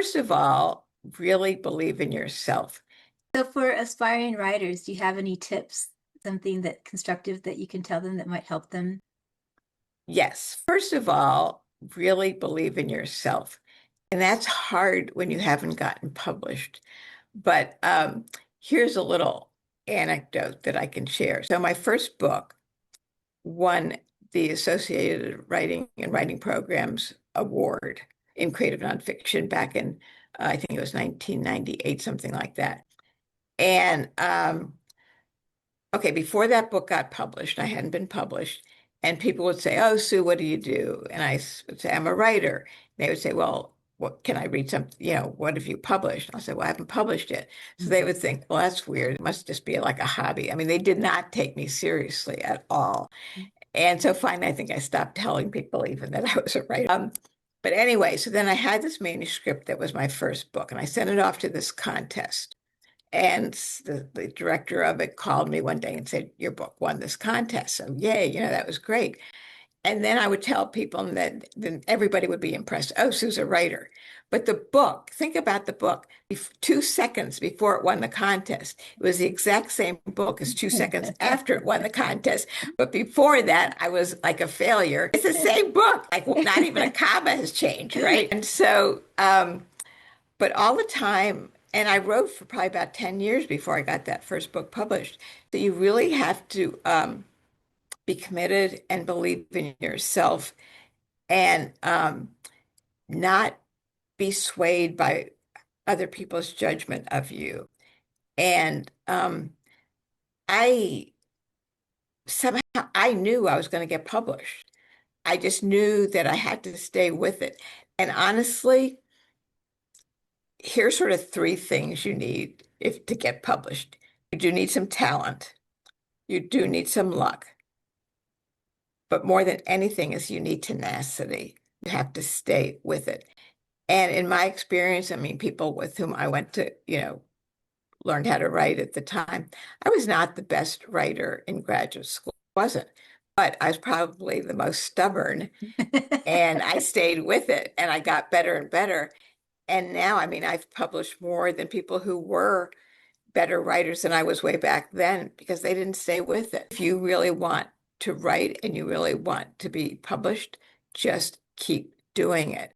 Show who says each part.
Speaker 1: First of all, really believe in yourself.
Speaker 2: So for aspiring writers, do you have any tips, something that constructive that you can tell them that might help them?
Speaker 1: Yes. First of all, really believe in yourself. And that's hard when you haven't gotten published. But here's a little anecdote that I can share. So my first book won the Associated Writing and Writing Programs Award in creative nonfiction back in, I think it was 1998, something like that. And okay, before that book got published, I hadn't been published, and people would say, "Oh, Sue, what do you do?" And would say, "I'm a writer." They would say, "Well, what can I read something, what have you published?" I'll say, "Well, I haven't published it." So they would think, "Well, that's weird. It must just be like a hobby." I mean, they did not take me seriously at all. And so finally, I think I stopped telling people even that I was a writer. But anyway, so then I had this manuscript that was my first book, and I sent it off to this contest. And the director of it called me one day and said, "Your book won this contest." So yay, that was great. And then I would tell people, and then everybody would be impressed. Oh, Sue's a writer. But the book, think about the book. 2 seconds before it won the contest, it was the exact same book as 2 seconds after it won the contest. But before that, I was like a failure. It's the same book. Like not even a comma has changed, right? And so, but all the time, and I wrote for probably about 10 years before I got that first book published. So you really have to be committed and believe in yourself and not be swayed by other people's judgment of you. And I somehow I knew I was going to get published. I just knew that I had to stay with it. And honestly, here's sort of three things you need if to get published. You do need some talent. You do need some luck. But more than anything is you need tenacity. You have to stay with it. And in my experience, I mean, people with whom I went to, learned how to write at the time, I was not the best writer in graduate school, wasn't, but I was probably the most stubborn and I stayed with it and I got better and better. And now, I mean, I've published more than people who were better writers than I was way back then because they didn't stay with it. If you really want to write and you really want to be published, just keep doing it.